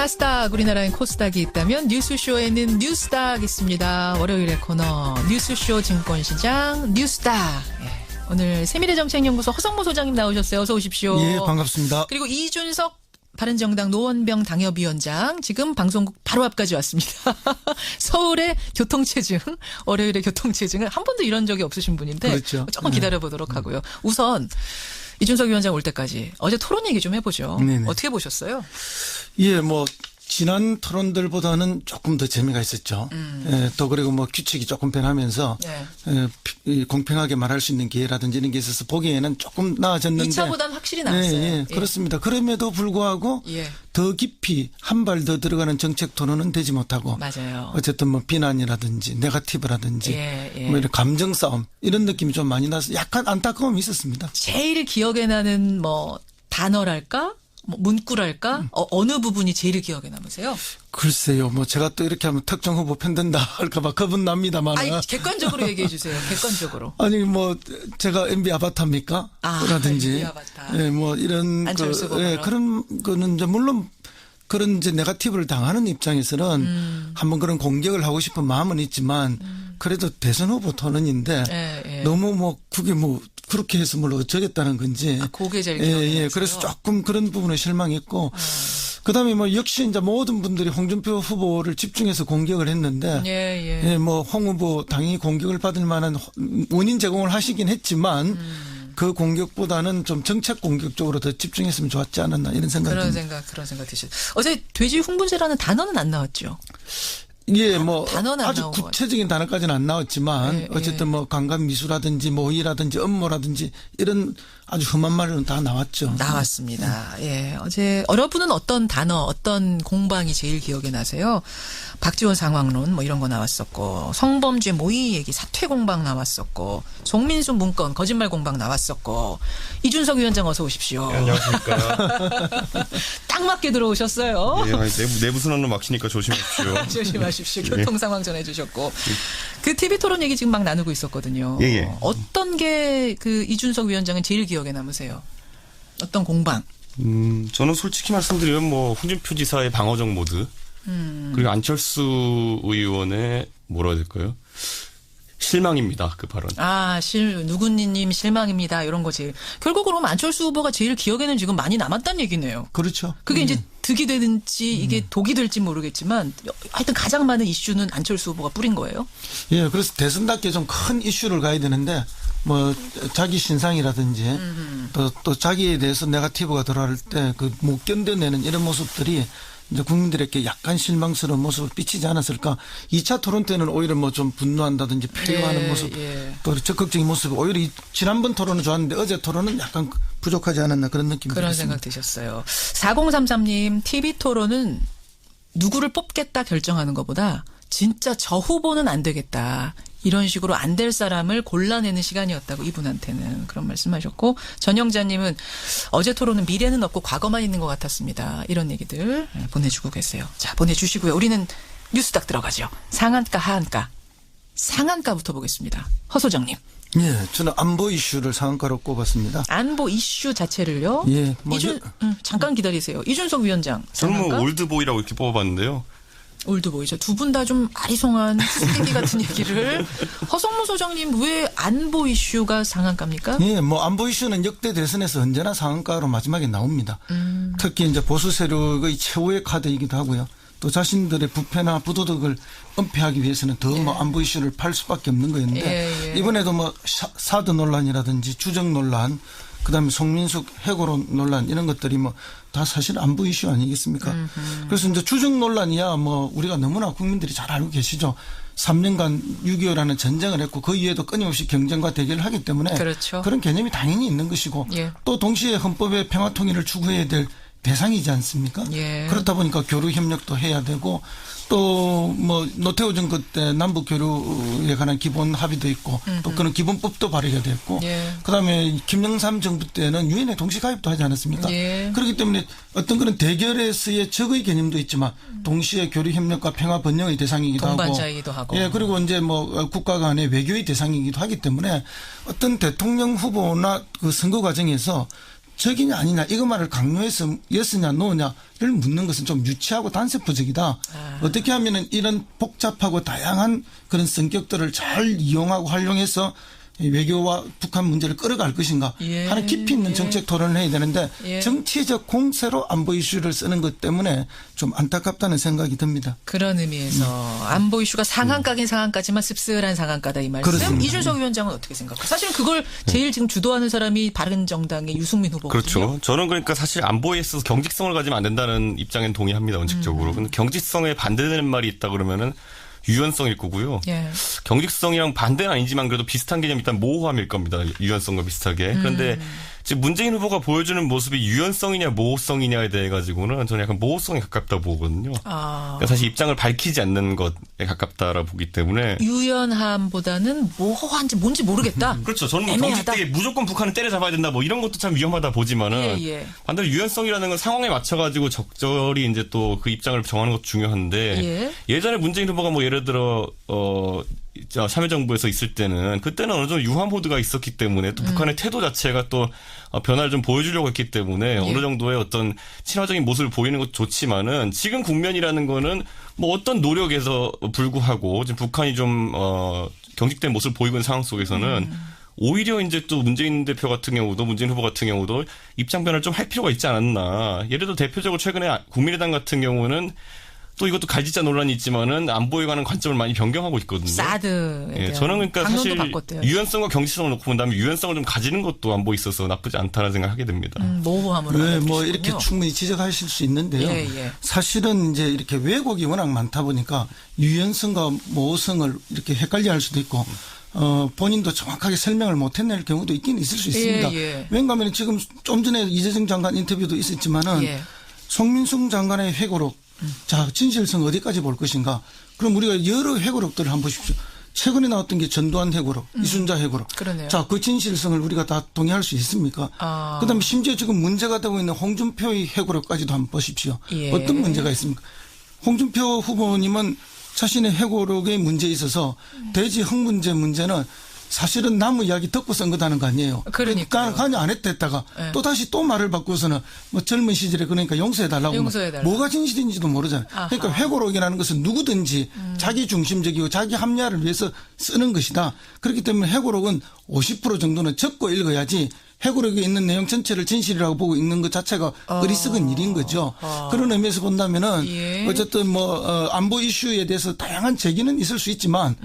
카스닥, 우리나라엔 코스닥이 있다면 뉴스쇼에는 뉴스닥 있습니다. 월요일의 코너 뉴스쇼 증권시장 뉴스닥. 오늘 세미래정책연구소 허성모 소장님 나오셨어요. 어서 오십시오. 예, 반갑습니다. 그리고 이준석 바른정당 노원병 당협위원장 지금 방송국 바로 앞까지 왔습니다. 서울의 교통체증, 월요일의 교통체증은 한 번도 이런 적이 없으신 분인데 그렇죠. 조금 기다려보도록 하고요. 우선 이준석 위원장 올 때까지 어제 토론 얘기 좀 해보죠. 네네. 어떻게 보셨어요? 예, 뭐 지난 토론들보다는 조금 더 재미가 있었죠. 예, 또 그리고 뭐 규칙이 조금 변하면서 공평하게 말할 수 있는 기회라든지 이런 게 있어서 보기에는 조금 나아졌는데 2차보다는 확실히 나았어요. 예, 그렇습니다. 그럼에도 불구하고 예. 더 깊이 한 발 더 들어가는 정책 토론은 되지 못하고 맞아요. 어쨌든 뭐 비난이라든지 네거티브라든지 예. 뭐 이런 감정 싸움 이런 느낌이 좀 많이 나서 약간 안타까움이 있었습니다. 제일 기억에 나는 뭐 단어랄까? 뭐 문구랄까? 어느 부분이 제일 기억에 남으세요? 글쎄요, 뭐 제가 또 이렇게 하면 특정 후보 편든다 할까봐 겁은 납니다만. 아니, 객관적으로 얘기해 주세요. 객관적으로. 아니 뭐 제가 MB 아바타입니까? 라든지, MB 아바타. 예, 뭐 이런 안철수 예, 그런 거는 이제 물론 그런 이제 네거티브를 당하는 입장에서는 한번 그런 공격을 하고 싶은 마음은 있지만 그래도 대선 후보 토론인데 너무 뭐 그게 뭐 그렇게 해서 뭘 어쩌겠다는 건지. 그게 제일 기억에 예, 그래서 조금 그런 부분에 실망했고. 그다음에 뭐 역시 이제 모든 분들이 홍준표 후보를 집중해서 공격을 했는데 예, 뭐 홍 후보 당연히 공격을 받을 만한 원인 제공을 하시긴 했지만 그 공격보다는 좀 정책 공격 쪽으로 더 집중했으면 좋았지 않았나 이런 생각이 듭니다. 그런 생각 드시죠. 어제 돼지 흥분제라는 단어는 안 나왔죠. 예, 뭐 아주 구체적인 단어까지는 안 나왔지만 어쨌든 뭐 강간 미수라든지 모의라든지 업무라든지 이런 아주 험한 말은 다 나왔죠. 나왔습니다. 예, 어제 여러분은 어떤 단어, 어떤 공방이 제일 기억에 나세요? 박지원 상황론 뭐 이런 거 나왔었고 성범죄 모의 얘기 사퇴 공방 나왔었고 송민수 문건 거짓말 공방 나왔었고 이준석 위원장 어서 오십시오. 네, 안녕하십니까. 딱 맞게 들어오셨어요. 예, 내부 순환로 막히니까 조심하십시오. 조심하십시오. 교통 상황 전해주셨고 그 TV 토론 얘기 지금 막 나누고 있었거든요. 예. 어떤 게 그 이준석 위원장은 제일 기억에 남으세요? 어떤 공방? 저는 솔직히 말씀드리면 뭐 홍준표 지사의 방어적 모드 그리고 안철수 의원의 뭐라 해야 될까요? 실망입니다. 그 발언. 누구님 실망입니다. 이런 거 제일. 결국 그러면 안철수 후보가 제일 기억에는 지금 많이 남았다는 얘기네요. 그렇죠. 그게 이제 득이 되든지 이게 독이 될지 모르겠지만 하여튼 가장 많은 이슈는 안철수 후보가 뿌린 거예요. 예, 그래서 대선답게 좀 큰 이슈를 가야 되는데 뭐 자기 신상이라든지 또 자기에 대해서 네거티브가 들어갈 때 그 못 견뎌내는 이런 모습들이 이제 국민들에게 약간 실망스러운 모습을 비치지 않았을까. 2차 토론 때는 오히려 뭐 좀 분노한다든지 패요하는 모습, 또 적극적인 모습. 오히려 지난번 토론은 좋았는데 어제 토론은 약간 부족하지 않았나 그런 느낌이 그런 들었습니다. 생각 드셨어요. 4033님 TV 토론은 누구를 뽑겠다 결정하는 것보다 진짜 저 후보는 안 되겠다. 이런 식으로 안 될 사람을 골라내는 시간이었다고 이분한테는 그런 말씀하셨고 전영자님은 어제 토론은 미래는 없고 과거만 있는 것 같았습니다. 이런 얘기들 보내주고 계세요. 자, 보내주시고요. 우리는 뉴스닥 들어가죠. 상한가 하한가. 상한가부터 보겠습니다. 허 소장님. 예, 저는 안보 이슈를 상한가로 꼽았습니다. 안보 이슈 자체를요. 예, 잠깐 기다리세요. 이준석 위원장. 저는 뭐 올드보이라고 이렇게 뽑아봤는데요. 올드보이죠. 두 분 다 좀 아리송한 쓰레기 같은 얘기를. 허성무 소장님 왜 안보 이슈가 상한가입니까? 예, 뭐 안보 이슈는 역대 대선에서 언제나 상한가로 마지막에 나옵니다. 특히 이제 보수 세력의 최후의 카드이기도 하고요. 또 자신들의 부패나 부도덕을 은폐하기 위해서는 더 뭐 안보 이슈를 팔 수밖에 없는 거였는데 이번에도 뭐 사드 논란이라든지 주적 논란 그다음에 송민숙 해고론 논란 이런 것들이 뭐 다 사실 안보 이슈 아니겠습니까? 그래서 이제 주적 논란이야 뭐 우리가 너무나 국민들이 잘 알고 계시죠. 3년간 6.25라는 전쟁을 했고 그 이후에도 끊임없이 경쟁과 대결을 하기 때문에 그렇죠. 그런 개념이 당연히 있는 것이고 또 동시에 헌법의 평화 통일을 추구해야 될 대상이지 않습니까? 그렇다 보니까 교류 협력도 해야 되고 또 뭐 노태우 정부 때 남북 교류에 관한 기본 합의도 있고 또 그런 기본법도 발의가 됐고 그다음에 김영삼 정부 때는 유엔에 동시 가입도 하지 않았습니까? 그렇기 때문에 어떤 그런 대결에서의 적의 개념도 있지만 동시에 교류 협력과 평화 번영의 대상이기도 동반자이기도 하고. 예, 그리고 이제 뭐 국가 간의 외교의 대상이기도 하기 때문에 어떤 대통령 후보나 그 선거 과정에서 적이냐 아니냐 이것만을 강요해서 예스냐 노냐를 묻는 것은 좀 유치하고 단세포적이다. 어떻게 하면은 이런 복잡하고 다양한 그런 성격들을 잘 이용하고 활용해서 외교와 북한 문제를 끌어갈 것인가 하는 깊이 있는 정책 토론을 해야 되는데 정치적 공세로 안보 이슈를 쓰는 것 때문에 좀 안타깝다는 생각이 듭니다. 그런 의미에서 안보 이슈가 상한가긴 상한가지만 씁쓸한 상한가다 이 말씀. 그렇습니다. 이준석 위원장은 어떻게 생각해요? 사실은 그걸 제일 지금 주도하는 사람이 바른정당의 유승민 후보거든요. 그렇죠. 저는 그러니까 사실 안보에 있어서 경직성을 가지면 안 된다는 입장엔 동의합니다. 원칙적으로. 근데 경직성에 반대되는 말이 있다 그러면은 유연성일 거고요. 예. 경직성이랑 반대는 아니지만 그래도 비슷한 개념이 일단 모호함일 겁니다. 유연성과 비슷하게. 그런데 지금 문재인 후보가 보여주는 모습이 유연성이냐 모호성이냐에 대해 가지고는 저는 약간 모호성에 가깝다고 보거든요. 그러니까 사실 입장을 밝히지 않는 것에 가깝다라고 보기 때문에 유연함보다는 모호한지 뭔지 모르겠다. 그렇죠. 저는 뭐 애매하다. 경직되게 무조건 북한을 때려잡아야 된다 뭐 이런 것도 참 위험하다 보지만은 반대로 유연성이라는 건 상황에 맞춰가지고 적절히 이제 또 그 입장을 정하는 것도 중요한데 예전에 문재인 후보가 뭐 예를 들어 참여정부에서 있을 때는 그때는 어느 정도 유화 모드가 있었기 때문에 또 북한의 태도 자체가 또 변화를 좀 보여주려고 했기 때문에 어느 정도의 어떤 친화적인 모습을 보이는 것도 좋지만은 지금 국면이라는 거는 뭐 어떤 노력에서 불구하고 지금 북한이 좀 경직된 모습을 보이고 있는 상황 속에서는 오히려 이제 또 문재인 대표 같은 경우도 문재인 후보 같은 경우도 입장 변화를 좀 할 필요가 있지 않았나. 예를 들어 대표적으로 최근에 국민의당 같은 경우는 또 이것도 갈지자 논란이 있지만은 안보에 관한 관점을 많이 변경하고 있거든요. 사드에 저는 그러니까 사실 바꿨대요. 유연성과 경직성을 놓고 본다면 유연성을 좀 가지는 것도 안보에 있어서 나쁘지 않다는 생각하게 됩니다. 모호함으로. 네, 뭐 이렇게 충분히 지적하실 수 있는데요. 사실은 이제 이렇게 왜곡이 워낙 많다 보니까 유연성과 모호성을 이렇게 헷갈려할 수도 있고. 본인도 정확하게 설명을 못 해낼 경우도 있긴 있을 수 있습니다. 왜냐하면 지금 좀 전에 이재정 장관 인터뷰도 있었지만은 송민숙 장관의 회고록 자, 진실성 어디까지 볼 것인가. 그럼 우리가 여러 회고록들을 한번 보십시오. 최근에 나왔던 게 전두환 회고록, 이순자 회고록. 그러네요. 자, 그 진실성을 우리가 다 동의할 수 있습니까? 그다음에 심지어 지금 문제가 되고 있는 홍준표의 회고록까지도 한번 보십시오. 어떤 문제가 있습니까? 홍준표 후보님은 자신의 회고록에 문제에 있어서 대지 흙 문제는 사실은 나무 이야기 듣고 쓴 거다는 거 아니에요. 그러니까 관여 안 했댔다가 또 다시 또 말을 바꾸서는 뭐 젊은 시절에 그러니까 용서해달라고 뭐가 진실인지도 모르잖아요. 그러니까 회고록이라는 것은 누구든지 자기 중심적이고 자기 합리화를 위해서 쓰는 것이다. 그렇기 때문에 회고록은 50% 정도는 적고 읽어야지 회고록에 있는 내용 전체를 진실이라고 보고 읽는 것 자체가 어리석은 일인 거죠. 그런 의미에서 본다면은 어쨌든 뭐 안보 이슈에 대해서 다양한 제기는 있을 수 있지만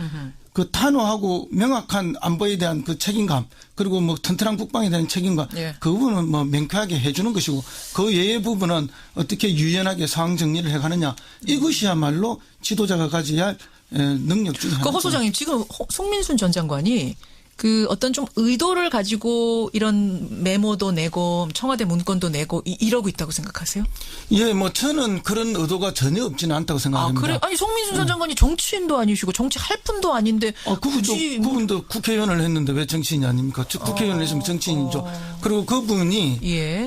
그 단호하고 명확한 안보에 대한 그 책임감 그리고 뭐 튼튼한 국방에 대한 책임감 그 부분은 뭐 명쾌하게 해주는 것이고 그 외의 부분은 어떻게 유연하게 상황 정리를 해가느냐 이것이야말로 지도자가 가져야 할 능력 중에 하나죠. 허 소장님 지금 송민순 전 장관이 그 어떤 좀 의도를 가지고 이런 메모도 내고 청와대 문건도 내고 이러고 있다고 생각하세요? 예, 뭐 저는 그런 의도가 전혀 없지는 않다고 생각합니다. 그래? 아니 송민순 전 장관이 정치인도 아니시고 정치할 분도 아닌데 그분도 국회의원을 했는데 왜 정치인이 아닙니까? 국회의원을 했으면 정치인이죠. 그리고 그분이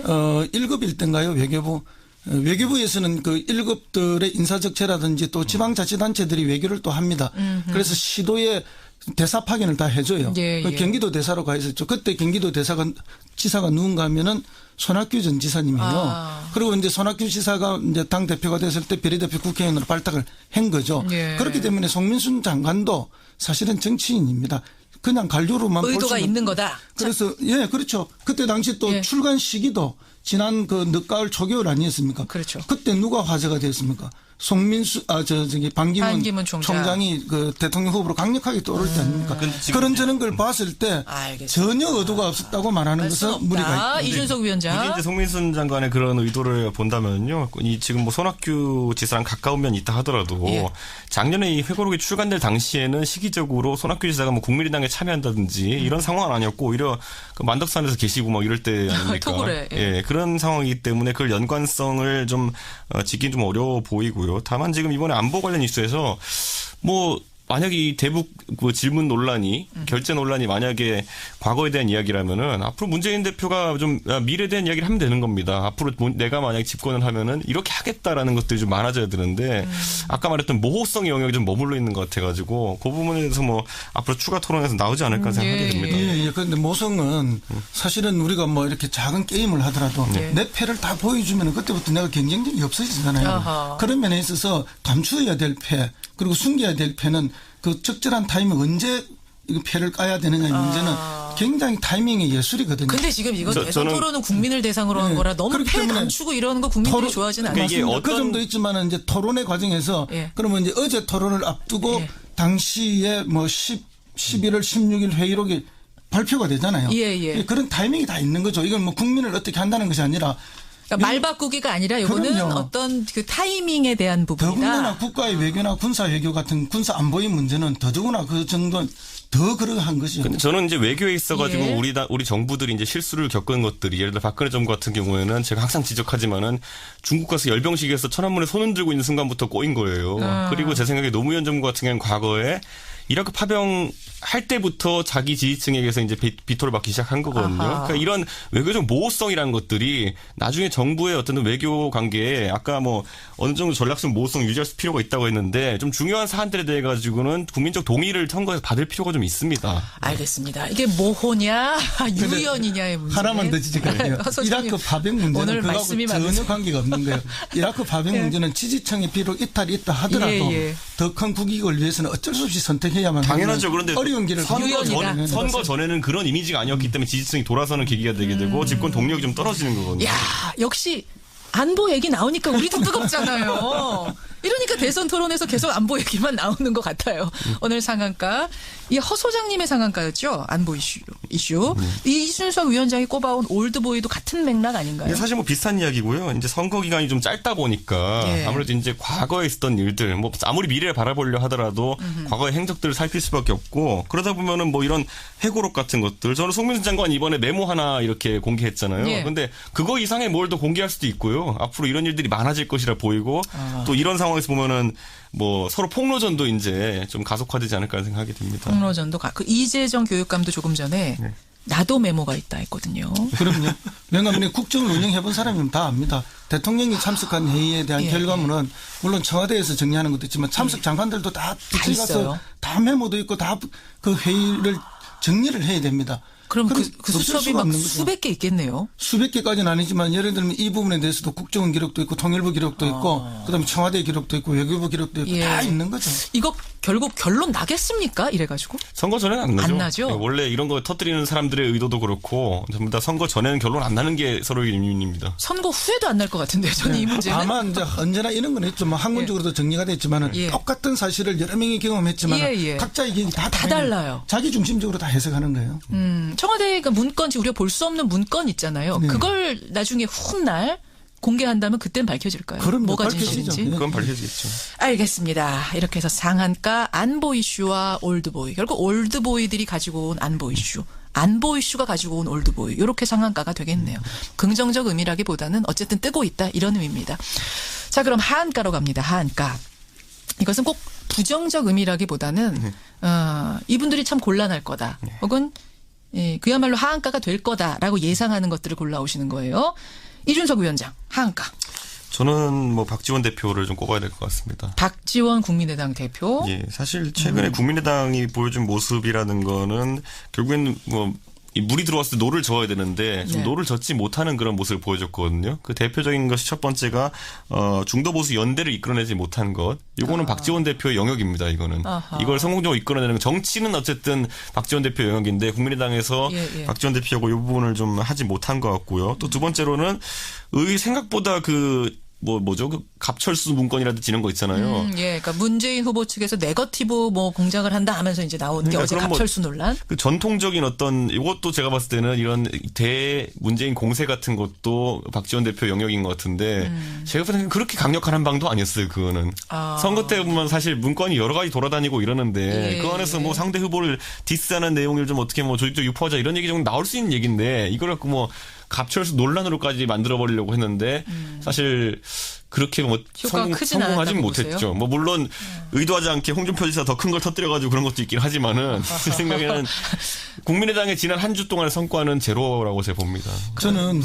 1급일 때인가요? 외교부에서는 그 1급들의 인사적체라든지 또 지방자치단체들이 외교를 또 합니다. 그래서 시도에 대사 파견을 다 해줘요. 경기도 대사로 가 있었죠. 그때 경기도 지사가 누군가 하면은 손학규 전 지사님이에요. 그리고 이제 손학규 지사가 이제 당 대표가 됐을 때 비례대표 국회의원으로 발탁을 한 거죠. 그렇기 때문에 송민순 장관도 사실은 정치인입니다. 그냥 관료로만 의도가 있는 거다. 그래서 그렇죠. 그때 당시 또 출간 시기도 지난 그 늦가을 초겨울 아니었습니까? 그렇죠. 그때 누가 화제가 됐습니까? 반기문 총장이 그 대통령 후보로 강력하게 떠오를 때 아닙니까? 그런 걸 봤을 때 전혀 의도가 없었다고 말하는 것은 무리가 있다. 이준석 위원장. 굳이 이제 송민순 장관의 그런 의도를 본다면요. 이 지금 뭐 손학규 지사랑 가까운 면이 있다 하더라도 작년에 이 회고록이 출간될 당시에는 시기적으로 손학규 지사가 뭐 국민의당에 참여한다든지 이런 상황은 아니었고 오히려 그 만덕산에서 계시고 막 이럴 때 아닙니까? 그런 상황이기 때문에 그걸 연관성을 좀 짓긴 좀 어려워 보이고요. 다만 지금 이번에 안보 관련 이슈에서 뭐 만약에 이 대북 그 질문 논란이 결재 논란이 만약에 과거에 대한 이야기라면은 앞으로 문재인 대표가 좀 미래에 대한 이야기를 하면 되는 겁니다. 앞으로 내가 만약에 집권을 하면은 이렇게 하겠다라는 것들이 좀 많아져야 되는데 아까 말했던 모호성의 영역이 좀 머물러 있는 것 같아가지고 그 부분에 대해서 뭐 앞으로 추가 토론에서 나오지 않을까 생각하게 됩니다. 예. 그런데 모성은 사실은 우리가 뭐 이렇게 작은 게임을 하더라도 내 패를 다 보여주면 그때부터 내가 경쟁력이 없어지잖아요. 아하. 그런 면에 있어서 감추어야 될 패 그리고 숨겨야 될 패는 그 적절한 타이밍 언제 이거 패를 까야 되느냐의 문제는 굉장히 타이밍의 예술이거든요. 근데 지금 이건 대선 토론은 국민을 대상으로 한 거라 너무 패 감추고 이러는 거 국민들이 좋아하지는 않아요. 이게 그 점도 있지만은 이제 토론의 과정에서 그러면 이제 어제 토론을 앞두고 당시에 뭐 11월 16일 회의록이 발표가 되잖아요. 그런 타이밍이 다 있는 거죠. 이건 뭐 국민을 어떻게 한다는 것이 아니라 그러니까 말 바꾸기가 아니라 이거는 그럼요. 어떤 그 타이밍에 대한 부분이다. 더군다나 국가의 외교나 군사 외교 같은 군사 안보의 문제는 더더구나 그 정도는 더 그러한 것이죠. 근데 저는 이제 외교에 있어가지고 우리 정부들이 이제 실수를 겪은 것들이 예를 들어 박근혜 정부 같은 경우에는 제가 항상 지적하지만은 중국 가서 열병식에서 천안문에 손을 들고 있는 순간부터 꼬인 거예요. 그리고 제 생각에 노무현 정부 같은 경우는 과거에 이라크 파병 할 때부터 자기 지지층에게서 이제 비토를 받기 시작한 거거든요. 그러니까 이런 외교적 모호성이라는 것들이 나중에 정부의 어떤 외교 관계에 아까 뭐 어느 정도 전략적 모호성 유지할 필요가 있다고 했는데 좀 중요한 사안들에 대해 가지고는 국민적 동의를 선거에서 받을 필요가 좀 있습니다. 알겠습니다. 이게 모호냐 유연이냐의 문제. 하나만 더 지적할게요. 이라크 파병 문제는 그거하고 전혀 관계가 없는 거예요. 이라크 파병 문제는 지지층이 비록 이탈이 있다 하더라도 더 큰 국익을 위해서는 어쩔 수 없이 선택해야만 당연하죠. 그런데 어려운 길을 선거 전에는 그런 이미지가 아니었기 때문에 지지층이 돌아서는 계기가 되게 되고 집권 동력이 좀 떨어지는 거거든요. 야, 역시 안보 얘기 나오니까 우리도 뜨겁잖아요. 이러니까 대선 토론에서 계속 안보 얘기만 나오는 것 같아요. 오늘 상한가. 이 허 소장님의 상한가였죠. 안보 이슈. 이순석 위원장이 꼽아온 올드보이도 같은 맥락 아닌가요? 사실 뭐 비슷한 이야기고요. 이제 선거 기간이 좀 짧다 보니까 아무래도 이제 과거에 있었던 일들, 뭐 아무리 미래를 바라보려 하더라도 과거의 행적들을 살필 수밖에 없고 그러다 보면은 뭐 이런 회고록 같은 것들. 저는 송민수 장관 이번에 메모 하나 이렇게 공개했잖아요. 그런데 그거 이상의 뭘 더 공개할 수도 있고요. 앞으로 이런 일들이 많아질 것이라 보이고 또 이런 상황에서 보면은 뭐 서로 폭로전도 이제 좀 가속화되지 않을까 생각하게 됩니다. 폭로전도 그 이재정 교육감도 조금 전에 나도 메모가 있다 했거든요. 그럼요. 왜냐하면 국정을 운영해본 사람이면 다 압니다. 대통령이 참석한 회의에 대한 결과물은 물론 청와대에서 정리하는 것도 있지만 참석 장관들도 다 부처에 가서 다 메모도 있고 다 그 회의를 정리를 해야 됩니다. 그럼 그 수첩이 막 수백 개 있겠네요. 수백 개까지는 아니지만 예를 들면 이 부분에 대해서도 국정원 기록도 있고 통일부 기록도 있고 그다음에 청와대 기록도 있고 외교부 기록도 있고 다 있는 거죠. 이거 결국 결론 나겠습니까? 이래가지고. 선거 전에는 안 나죠. 안 나죠. 원래 이런 거 터뜨리는 사람들의 의도도 그렇고 전부 다 선거 전에는 결론 안 나는 게 서로의 의미입니다. 선거 후에도 안 날 것 같은데요. 저는 이 문제는. 아마 이제 언제나 이런 건 있죠. 뭐 학문적으로도 정리가 됐지만은 똑같은 사실을 여러 명이 경험했지만 각자의 의견이 다 달라요. 자기 중심적으로 다 해석하는 거예요. 청와대가 문건 우리가 볼 수 없는 문건 있잖아요. 그걸 나중에 훗날 공개한다면 그때는 밝혀질까요? 그럼 뭐가 진실인지. 그건 밝혀지겠죠. 알겠습니다. 이렇게 해서 상한가 안보 이슈와 올드보이. 결국 올드보이들이 가지고 온 안보 이슈. 안보 이슈가 가지고 온 올드보이. 이렇게 상한가가 되겠네요. 긍정적 의미라기보다는 어쨌든 뜨고 있다. 이런 의미입니다. 자, 그럼 하한가로 갑니다. 하한가. 이것은 꼭 부정적 의미라기보다는 이분들이 참 곤란할 거다. 혹은 그야말로 하한가가 될 거다라고 예상하는 것들을 골라오시는 거예요. 이준석 위원장, 하한가. 저는 뭐 박지원 대표를 좀 꼽아야 될 것 같습니다. 박지원 국민의당 대표. 예, 사실 최근에 국민의당이 보여준 모습이라는 거는 결국에는 뭐 이 물이 들어왔을 때 노를 저어야 되는데 좀 노를 젓지 못하는 그런 모습을 보여줬거든요. 그 대표적인 것이 첫 번째가 중도 보수 연대를 이끌어내지 못한 것. 이거는 박지원 대표의 영역입니다. 이거는 이걸 성공적으로 이끌어내는 건 정치는 어쨌든 박지원 대표 영역인데 국민의당에서 박지원 대표하고 이 부분을 좀 하지 못한 것 같고요. 또 두 번째로는 생각보다 뭐죠? 그 갑철수 문건이라든지 이런 거 있잖아요. 그러니까 문재인 후보 측에서 네거티브 뭐 공작을 한다 하면서 이제 나온 게 어제 갑철수 논란. 그 전통적인 어떤 이것도 제가 봤을 때는 이런 대 문재인 공세 같은 것도 박지원 대표 영역인 것 같은데 제가 봤을 때는 그렇게 강력한 한방도 아니었어요. 그거는 선거 때 보면 사실 문건이 여러 가지 돌아다니고 이러는데 그 안에서 뭐 상대 후보를 디스하는 내용을 좀 어떻게 뭐 조직적 유포하자 이런 얘기 좀 나올 수 있는 얘기인데 이걸 갖고 뭐 갑철수 논란으로까지 만들어버리려고 했는데 사실 그렇게 뭐 성공하진 못했죠. 뭐 물론 의도하지 않게 홍준표 지사 더 큰 걸 터뜨려가지고 그런 것도 있긴 하지만은 제 생각에는 국민의당의 지난 한 주 동안의 성과는 제로라고 제가 봅니다. 저는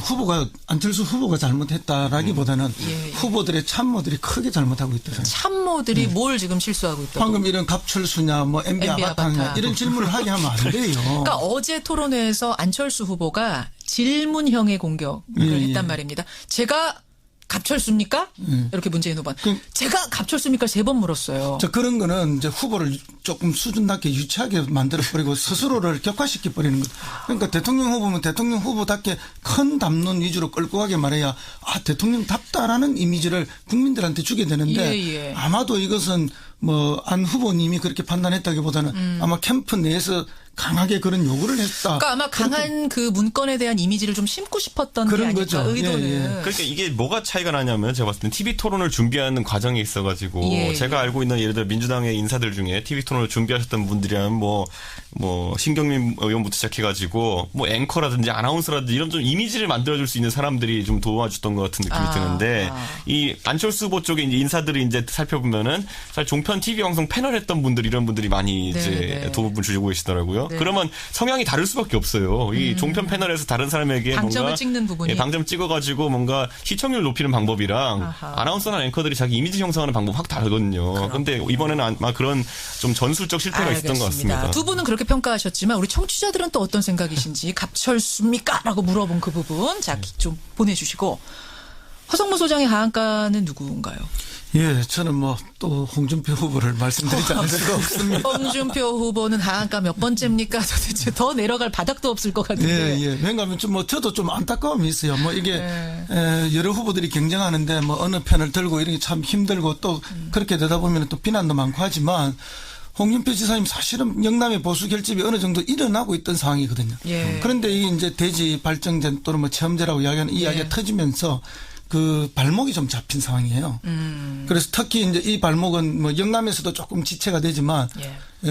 안철수 후보가 잘못했다라기보다는 후보들의 참모들이 크게 잘못하고 있다. 참모들이 뭘 지금 실수하고 있다고? 방금 이런 갑철수냐 뭐 MB 아바타냐 이런 질문을 하게 하면 안 돼요. 그러니까 어제 토론회에서 안철수 후보가 질문형의 공격을 했단 말입니다. 제가 갑철수입니까? 이렇게 문재인 후보는. 제가 갑철수입니까? 3번 물었어요. 그런 거는 이제 후보를 조금 수준 낮게 유치하게 만들어버리고 스스로를 격화시켜버리는 것. 그러니까 대통령 후보면 대통령 후보답게 큰 담론 위주로 끌고 가게 말해야 대통령답다라는 이미지를 국민들한테 주게 되는데 아마도 이것은 뭐 안 후보님이 그렇게 판단했다기보다는 아마 캠프 내에서 강하게 그런 요구를 했다. 그러니까 아마 강한 그 문건에 대한 이미지를 좀 심고 싶었던 게 아닐까 거죠. 의도는. 그러니까 이게 뭐가 차이가 나냐면 제가 봤을 때 TV 토론을 준비하는 과정에 있어가지고 제가 알고 있는 예를 들어 민주당의 인사들 중에 TV 토론을 준비하셨던 분들이란 뭐 신경민 의원부터 시작해가지고 뭐 앵커라든지 아나운서라든지 이런 좀 이미지를 만들어줄 수 있는 사람들이 좀 도와줬던 것 같은 느낌이 드는데 이 안철수 후보 쪽에 이제 인사들이 이제 살펴보면은 사실 종편 TV 방송 패널 했던 분들 이런 분들이 많이 이제 도움을 주고 계시더라고요. 그러면 성향이 다를 수밖에 없어요. 이 종편 패널에서 다른 사람에게 방점을 뭔가 찍는 부분이 방점 찍어가지고 뭔가 시청률 높이는 방법이랑 아나운서나 앵커들이 자기 이미지 형성하는 방법 확 다르거든요. 그런데 이번에는 아마 그런 좀 전술적 실패가 있었던 것 같습니다. 두 분은 그렇게 평가하셨지만 우리 청취자들은 또 어떤 생각이신지 갑철수입니까? 라고 물어본 그 부분 좀 보내주시고 허성무 소장의 하한가는 누구인가요? 저는 뭐 또 홍준표 후보를 말씀드리지 않을 수가 없습니다. 홍준표 후보는 하한가 몇 번째입니까? 도대체 더 내려갈 바닥도 없을 것 같은데. 왜냐하면 저도 좀 안타까움이 있어요. 뭐 이게 여러 후보들이 경쟁하는데 뭐 어느 편을 들고 이런 게 참 힘들고 또 그렇게 되다 보면 또 비난도 많고 하지만 홍준표 지사님 사실은 영남의 보수 결집이 어느 정도 일어나고 있던 상황이거든요. 그런데 이 이제 대지 발정제 또는 뭐 체험제라고 이야기하는 이야기가 터지면서 그 발목이 좀 잡힌 상황이에요. 그래서 특히 이제 이 발목은 뭐 영남에서도 조금 지체가 되지만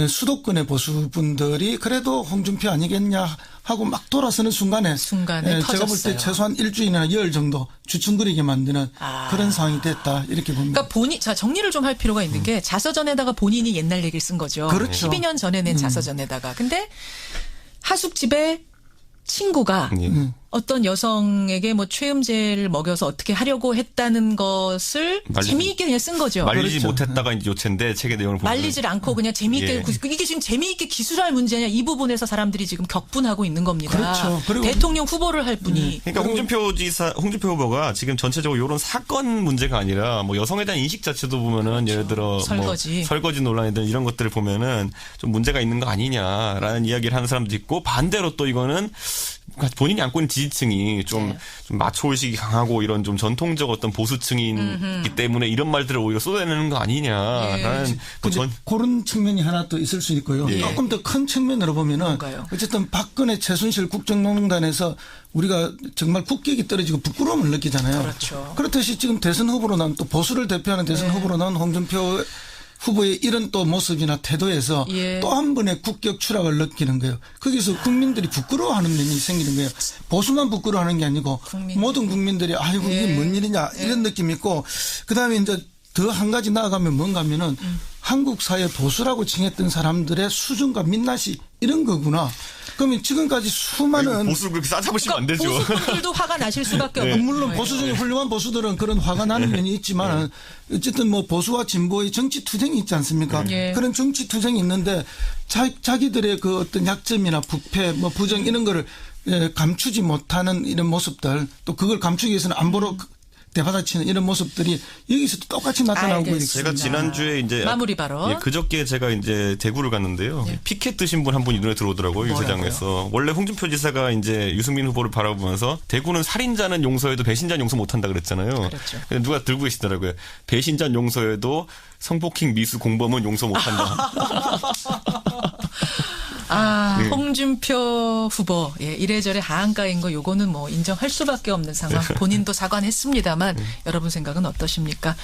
수도권의 보수분들이 그래도 홍준표 아니겠냐 하고 막 돌아서는 순간에 제가 볼 때 최소한 일주일이나 열 정도 주춤거리게 만드는 그런 상황이 됐다 이렇게 봅니다. 그러니까 정리를 좀 할 필요가 있는 게 자서전에다가 본인이 옛날 얘기를 쓴 거죠. 그렇죠. 12년 전에 낸 자서전에다가. 근데 하숙집에 친구가 어떤 여성에게 뭐 최음제를 먹여서 어떻게 하려고 했다는 것을 재미있게 그냥 쓴 거죠. 말리지 못했다가 이제 요체인데 책의 내용을 보면 말리질 않고 그냥 재미있게 이게 지금 재미있게 기술할 문제냐 이 부분에서 사람들이 지금 격분하고 있는 겁니다. 그렇죠. 그리고 대통령 후보를 할 분이. 그러니까 홍준표 후보가 지금 전체적으로 이런 사건 문제가 아니라 뭐 여성에 대한 인식 자체도 보면은 예를 들어 설거지 논란이든 이런 것들을 보면은 좀 문제가 있는 거 아니냐라는 이야기를 하는 사람도 있고 반대로 또 이거는 본인이 안고 있는 지지층이 좀 마초의식이 강하고 이런 좀 전통적 어떤 보수층이기 때문에 이런 말들을 오히려 쏟아내는 거 아니냐라는 그런 측면이 하나 또 있을 수 있고요. 조금 더 큰 측면으로 보면은 뭔가요? 어쨌든 박근혜 최순실 국정농단에서 우리가 정말 국격이 떨어지고 부끄러움을 느끼잖아요. 그렇죠. 그렇듯이 지금 대선 후보로 나온 또 보수를 대표하는 대선 후보로 나온 홍준표 후보의 이런 또 모습이나 태도에서 또 한 번의 국격 추락을 느끼는 거예요. 거기서 국민들이 부끄러워하는 면이 생기는 거예요. 보수만 부끄러워하는 게 아니고 모든 국민들이 아이고 이게 뭔 일이냐 이런 느낌이 있고 그다음에 이제 더 한 가지 나아가면 뭔가 하면은 한국 사회 보수라고 칭했던 사람들의 수준과 민낯이 이런 거구나. 그러면 지금까지 수많은 보수를 그렇게 싸잡으시면 안 되죠. 보수분들도 화가 나실 수밖에 없는. 물론 보수 중에 훌륭한 보수들은 그런 화가 나는 면이 있지만 어쨌든 뭐 보수와 진보의 정치 투쟁이 있지 않습니까? 그런 정치 투쟁이 있는데 자기들의 그 어떤 약점이나 부패, 뭐 부정 이런 거를 감추지 못하는 이런 모습들 또 그걸 감추기 위해서는 안보로 대받아치는 이런 모습들이 여기서도 똑같이 나타나고 있습니다. 제가 지난주에 이제 마무리 발언. 그저께 제가 이제 대구를 갔는데요. 피켓 드신 분 한 분이 눈에 들어오더라고요. 유세장에서. 원래 홍준표 지사가 이제 유승민 후보를 바라보면서 대구는 살인자는 용서해도 배신자는 용서 못한다 그랬잖아요. 그렇죠. 누가 들고 계시더라고요. 배신자는 용서해도 성폭행 미수 공범은 용서 못한다. 홍준표 후보 이래저래 하한가인 거 요거는 뭐 인정할 수밖에 없는 상황. 본인도 사과는 했습니다만 여러분 생각은 어떠십니까?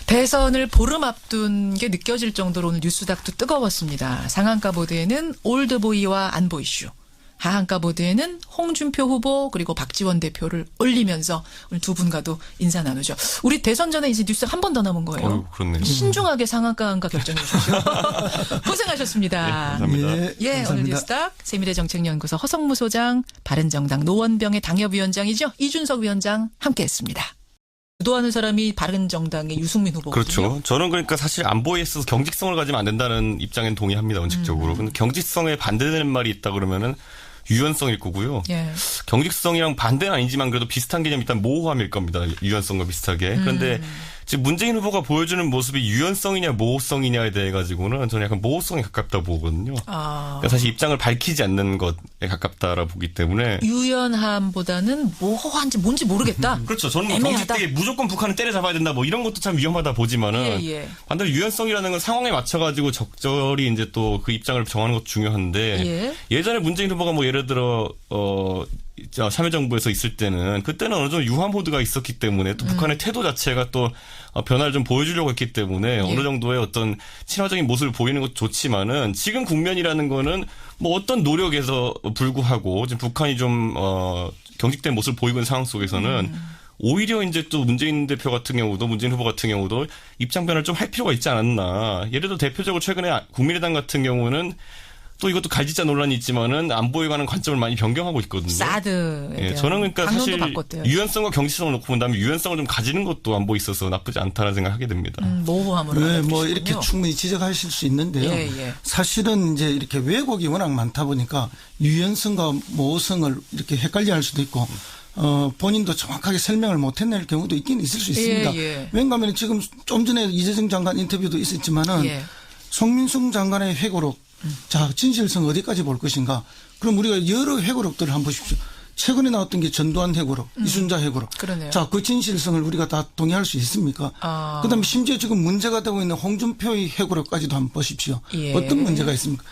대선을 보름 앞둔 게 느껴질 정도로 오늘 뉴스닥도 뜨거웠습니다. 상한가 보도에는 올드보이와 안보 이슈 하한가 보드에는 홍준표 후보 그리고 박지원 대표를 올리면서 오늘 두 분과도 인사 나누죠. 우리 대선 전에 이제 뉴스 한 번 더 남은 거예요. 그렇네요. 신중하게 상한가 한가 결정해 주십시오. 고생하셨습니다. 네, 감사합니다. 감사합니다. 오늘 뉴스닥 세미래정책연구소 허성무 소장, 바른정당 노원병의 당협위원장이죠. 이준석 위원장 함께했습니다. 주도하는 사람이 바른정당의 유승민 후보거든요. 그렇죠. 저는 그러니까 사실 안보에 있어서 경직성을 가지면 안 된다는 입장엔 동의합니다. 원칙적으로. 근데 경직성에 반대되는 말이 있다 그러면은 유연성일 거고요. 예. 경직성이랑 반대는 아니지만 그래도 비슷한 개념이 일단 모호함일 겁니다. 유연성과 비슷하게. 그런데 지금 문재인 후보가 보여주는 모습이 유연성이냐 모호성이냐에 대해 가지고는 저는 약간 모호성에 가깝다 보거든요. 그러니까 사실 입장을 밝히지 않는 것에 가깝다라고 보기 때문에 유연함보다는 모호한지 뭔지 모르겠다. 그렇죠. 저는 애매하다. 경직되게 무조건 북한을 때려잡아야 된다 뭐 이런 것도 참 위험하다 보지만은 반대로 유연성이라는 건 상황에 맞춰가지고 적절히 이제 또 그 입장을 정하는 것도 중요한데 예전에 문재인 후보가 뭐 예를 들어 참여정부에서 있을 때는 그때는 어느 정도 유화 모드가 있었기 때문에 또 북한의 태도 자체가 또 변화를 좀 보여주려고 했기 때문에 어느 정도의 어떤 친화적인 모습을 보이는 것도 좋지만은 지금 국면이라는 거는 뭐 어떤 노력에서 불구하고 지금 북한이 좀 경직된 모습을 보이고 있는 상황 속에서는 오히려 이제 또 문재인 대표 같은 경우도 문재인 후보 같은 경우도 입장 변화를 좀 할 필요가 있지 않았나. 예를 들어 대표적으로 최근에 국민의당 같은 경우는 또 이것도 갈지자 논란이 있지만은 안보에 관한 관점을 많이 변경하고 있거든요. 사드. 저는 그러니까 사실 유연성과 경직성을 놓고 본다면 유연성을 좀 가지는 것도 안보에 있어서 나쁘지 않다는 생각하게 됩니다. 모호함으로. 네, 뭐 이렇게 충분히 지적하실 수 있는데요. 사실은 이제 이렇게 왜곡이 워낙 많다 보니까 유연성과 모호성을 이렇게 헷갈려 할 수도 있고 본인도 정확하게 설명을 못해낼 경우도 있긴 있을 수 있습니다. 왜냐하면 지금 좀 전에 이재정 장관 인터뷰도 있었지만은 송민숙 장관의 회고록 자, 진실성 어디까지 볼 것인가? 그럼 우리가 여러 회고록들을 한번 보십시오. 최근에 나왔던 게 전두환 회고록, 이순자 회고록. 그러네요. 자, 그 진실성을 우리가 다 동의할 수 있습니까? 그다음에 심지어 지금 문제가 되고 있는 홍준표의 회고록까지도 한번 보십시오. 어떤 문제가 있습니까?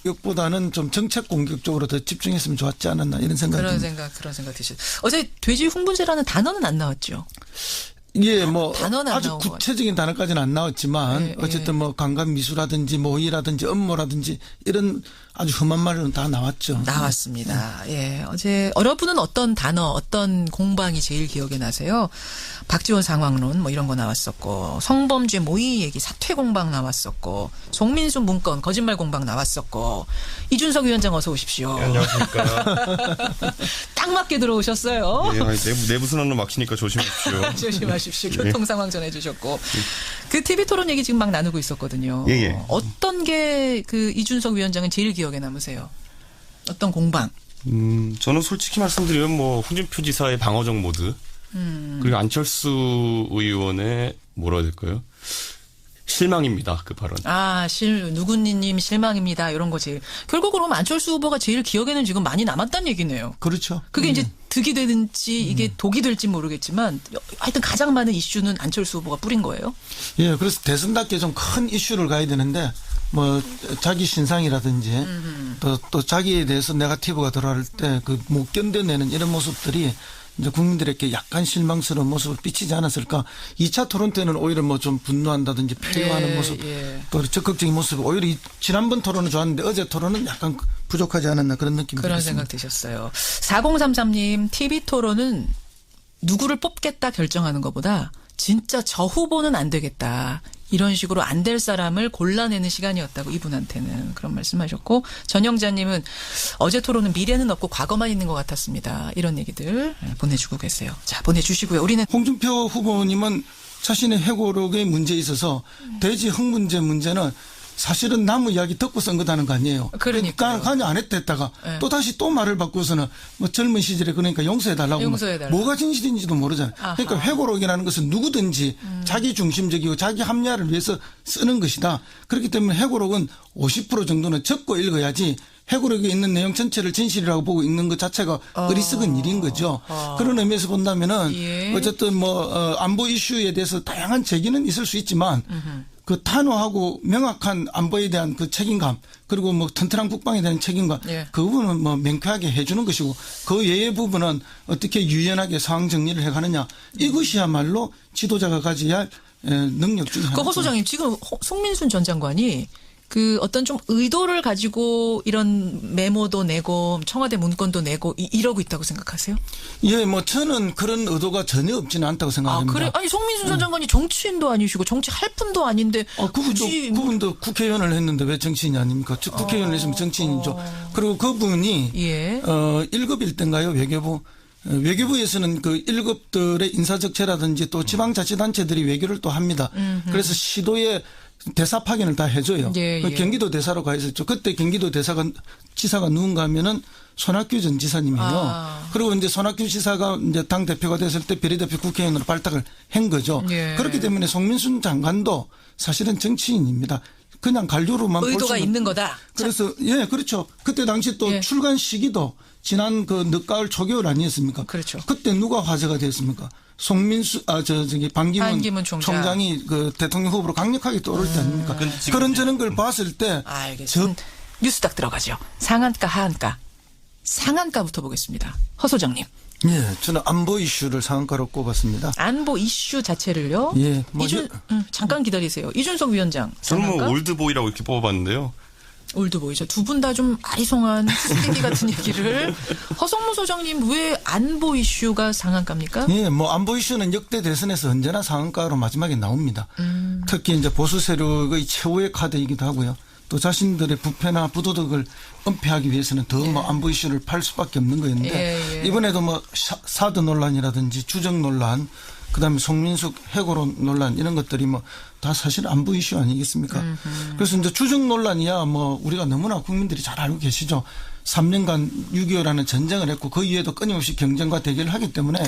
이것보다는 좀 정책 공격적으로 더 집중했으면 좋았지 않았나 이런 생각이 듭니다. 그런 생각 드시죠. 어제 돼지 흥분제라는 단어는 안 나왔죠. 예, 뭐 아주 구체적인 단어까지는 안 나왔지만 어쨌든 뭐 관광 미수라든지 모의라든지 업무라든지 이런 아주 험한 말은 다 나왔죠. 나왔습니다. 예, 어제 여러분은 어떤 단어, 어떤 공방이 제일 기억에 나세요? 박지원 상황론 뭐 이런 거 나왔었고 성범죄 모의 얘기 사퇴 공방 나왔었고 송민수 문건 거짓말 공방 나왔었고 이준석 위원장 어서 오십시오. 네, 안녕하십니까. 딱 맞게 들어오셨어요. 네, 내부 순환로 막히니까 조심하십시오. 조심하십시오. 교통 상황 전해주셨고 그 TV 토론 얘기 지금 막 나누고 있었거든요. 어떤 게 그 이준석 위원장은 제일 기억에 남으세요? 어떤 공방? 저는 솔직히 말씀드리면 뭐 홍준표 지사의 방어적 모드 그리고 안철수 의원의 뭐라 해야 될까요? 실망입니다. 그 발언. 누구님 실망입니다. 이런 거 제일. 결국 그러면 안철수 후보가 제일 기억에는 지금 많이 남았다는 얘기네요. 그렇죠. 그게 이제 득이 되는지 이게 독이 될지 모르겠지만 하여튼 가장 많은 이슈는 안철수 후보가 뿌린 거예요. 예, 그래서 대선답게 좀 큰 이슈를 가야 되는데 뭐 자기 신상이라든지 또 자기에 대해서 네거티브가 들어갈 때 그 못 견뎌내는 이런 모습들이 이제 국민들에게 약간 실망스러운 모습을 비치지 않았을까. 2차 토론 때는 오히려 뭐 좀 분노한다든지 패요하는 모습, 또 적극적인 모습. 오히려 지난번 토론은 좋았는데 어제 토론은 약간 부족하지 않았나 그런 느낌이 그런 들었습니다. 생각 드셨어요. 4033님 TV 토론은 누구를 뽑겠다 결정하는 것보다 진짜 저 후보는 안 되겠다. 이런 식으로 안 될 사람을 골라내는 시간이었다고 이분한테는 그런 말씀하셨고 전영자님은 어제 토론은 미래는 없고 과거만 있는 것 같았습니다. 이런 얘기들 보내주고 계세요. 자, 보내주시고요. 우리는 홍준표 후보님은 자신의 회고록에 문제에 있어서 돼지 흥분제 문제는 사실은 나무 이야기 듣고 쓴 거다는 거 아니에요. 그러니까 관여 안 했다 했다가 또 다시 또 말을 바꾸서는 뭐 젊은 시절에 그러니까 용서해달라고 뭐가 진실인지도 모르잖아요. 그러니까 회고록이라는 것은 누구든지 자기 중심적이고 자기 합리화를 위해서 쓰는 것이다. 그렇기 때문에 회고록은 50% 정도는 적고 읽어야지 회고록에 있는 내용 전체를 진실이라고 보고 읽는 것 자체가 어리석은 일인 거죠. 그런 의미에서 본다면은 어쨌든 뭐 안보 이슈에 대해서 다양한 제기는 있을 수 있지만 그 단호하고 명확한 안보에 대한 그 책임감 그리고 뭐 튼튼한 국방에 대한 책임감 그 부분은 뭐 명쾌하게 해주는 것이고 그 외의 부분은 어떻게 유연하게 상황 정리를 해가느냐 이것이야말로 지도자가 가져야 할 능력 중에 하나죠. 허 소장님 지금 송민순 전 장관이 그 어떤 좀 의도를 가지고 이런 메모도 내고 청와대 문건도 내고 이러고 있다고 생각하세요? 예, 뭐 저는 그런 의도가 전혀 없지는 않다고 생각합니다. 그래? 아니 송민순 전 장관이 정치인도 아니시고 정치할 분도 아닌데 그분도 국회의원을 했는데 왜 정치인이 아닙니까? 국회의원을 했으면 정치인이죠. 그리고 그분이 1급일 때인가요? 외교부에서는 그 1급들의 인사적체라든지 또 지방자치단체들이 외교를 또 합니다. 그래서 시도에 대사 파견을 다 해줘요. 경기도 대사로 가 있었죠. 그때 경기도 지사가 누군가 하면은 손학규 전 지사님이에요. 그리고 이제 손학규 지사가 이제 당 대표가 됐을 때 비례대표 국회의원으로 발탁을 한 거죠. 그렇기 때문에 송민순 장관도 사실은 정치인입니다. 그냥 관료로만 의도가 있는 거다. 그래서 그렇죠. 그때 당시 또 출간 시기도 지난 그 늦가을 초겨울 아니었습니까? 그렇죠. 그때 누가 화제가 됐습니까? 반기문 총장이 그 대통령 후보로 강력하게 떠오를 때 아닙니까? 그런 저런 걸 봤을 때. 알겠습니다. 뉴스 딱 들어가죠. 상한가, 하한가. 상한가부터 보겠습니다. 허 소장님. 예, 저는 안보 이슈를 상한가로 꼽았습니다. 안보 이슈 자체를요? 예. 잠깐 기다리세요. 이준석 위원장. 저는 뭐 올드보이라고 이렇게 뽑아봤는데요. 올드보이죠. 두 분 다 좀 아리송한 쓰레기 같은 얘기를. 허성무 소장님 왜 안보 이슈가 상한가입니까? 예, 뭐 안보 이슈는 역대 대선에서 언제나 상한가로 마지막에 나옵니다. 특히 이제 보수 세력의 최후의 카드이기도 하고요. 또 자신들의 부패나 부도덕을 은폐하기 위해서는 더 뭐 안보 이슈를 팔 수밖에 없는 거였는데 이번에도 뭐 사드 논란이라든지 주적 논란, 그다음에 송민숙 해고론 논란 이런 것들이 뭐 다 사실 안보 이슈 아니겠습니까? 그래서 이제 주적 논란이야 뭐 우리가 너무나 국민들이 잘 알고 계시죠. 3년간 6.25라는 전쟁을 했고 그 이후에도 끊임없이 경쟁과 대결을 하기 때문에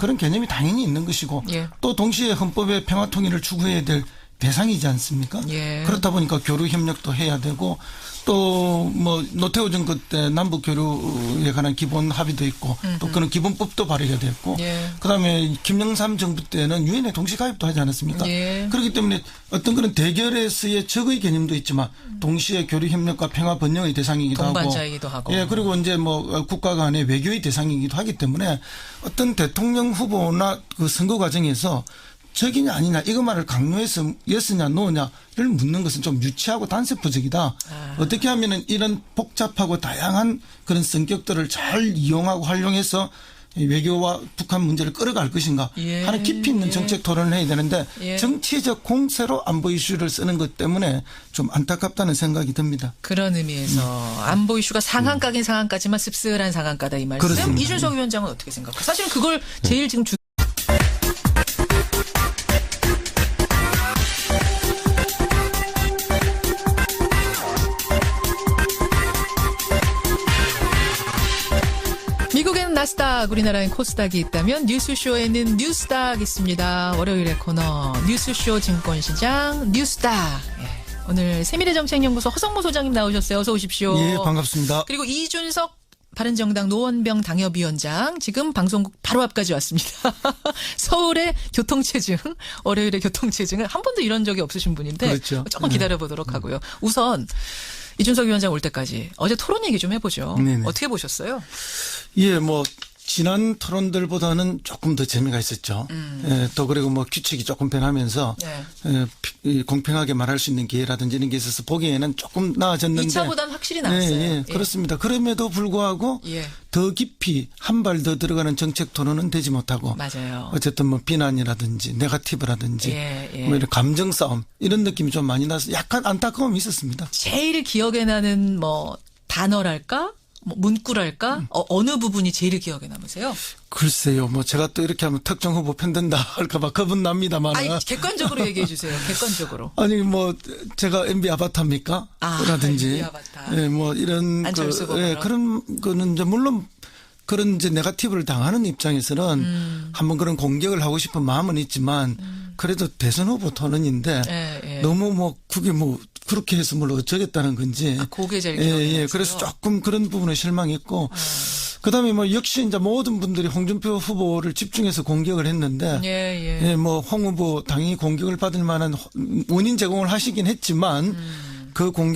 그런 개념이 당연히 있는 것이고 또 동시에 헌법의 평화 통일을 추구해야 될 대상이지 않습니까? 그렇다 보니까 교류 협력도 해야 되고 또 뭐 노태우 정부 때 남북 교류에 관한 기본 합의도 있고 또 그런 기본법도 발의가 됐고 그다음에 김영삼 정부 때는 유엔에 동시 가입도 하지 않았습니까? 그렇기 때문에 어떤 그런 대결에서의 적의 개념도 있지만 동시에 교류 협력과 평화 번영의 대상이기도 동반자이기도 하고. 그리고 이제 뭐 국가 간의 외교의 대상이기도 하기 때문에 어떤 대통령 후보나 그 선거 과정에서 적이냐 아니냐 이것만을 강요해서 예스냐 노냐를 묻는 것은 좀 유치하고 단세포적이다. 어떻게 하면은 이런 복잡하고 다양한 그런 성격들을 잘 이용하고 활용해서 외교와 북한 문제를 끌어갈 것인가 하는 깊이 있는 정책 토론을 해야 되는데 정치적 공세로 안보 이슈를 쓰는 것 때문에 좀 안타깝다는 생각이 듭니다. 그런 의미에서 안보 이슈가 상한가긴 상한가지만 씁쓸한 상한가다 이 말씀. 그렇습니다. 이준석 위원장은 어떻게 생각해요? 사실은 그걸 제일 지금 미국에는 나스닥, 우리나라엔 코스닥이 있다면 뉴스쇼에는 뉴스닥 있습니다. 월요일의 코너 뉴스쇼 증권시장 뉴스닥. 오늘 세미래정책연구소 허성무 소장님 나오셨어요. 어서 오십시오. 예, 반갑습니다. 그리고 이준석 바른정당 노원병 당협위원장 지금 방송국 바로 앞까지 왔습니다. 서울의 교통체증, 월요일의 교통체증을 한 번도 이런 적이 없으신 분인데 그렇죠. 조금 기다려보도록 하고요. 우선 이준석 위원장 올 때까지 어제 토론 얘기 좀 해보죠. 네네. 어떻게 보셨어요? 예, 뭐 지난 토론들보다는 조금 더 재미가 있었죠. 또 그리고 뭐 규칙이 조금 변하면서 공평하게 말할 수 있는 기회라든지 이런 게 있어서 보기에는 조금 나아졌는데 2차보다는 확실히 나았어요. 그렇습니다. 그럼에도 불구하고 더 깊이 한 발 더 들어가는 정책 토론은 되지 못하고 맞아요. 어쨌든 뭐 비난이라든지 네거티브라든지 뭐 이런 감정 싸움 이런 느낌이 좀 많이 나서 약간 안타까움이 있었습니다. 제일 기억에 나는 뭐 단어랄까? 뭐 문구랄까? 어느 부분이 제일 기억에 남으세요? 글쎄요. 뭐 제가 또 이렇게 하면 특정 후보 편든다 할까봐 겁은 납니다만. 아니 객관적으로 얘기해 주세요. 객관적으로. 아니 뭐 제가 MB 아바타입니까? 라든지. MB 아바타. 예, 뭐 이런 안철수 그런 거는 이제 물론 그런 이제 네거티브를 당하는 입장에서는 한번 그런 공격을 하고 싶은 마음은 있지만 그래도 대선 후보 토론인데 너무 뭐 그게 뭐 그렇게 해서 뭘 어쩌겠다는 건지. 그게 제일 기억에 그래서 조금 그런 부분에 실망했고 그다음에 뭐 역시 이제 모든 분들이 홍준표 후보를 집중해서 공격을 했는데 뭐 홍 후보 당연히 공격을 받을 만한 원인 제공을 하시긴 했지만 그 공격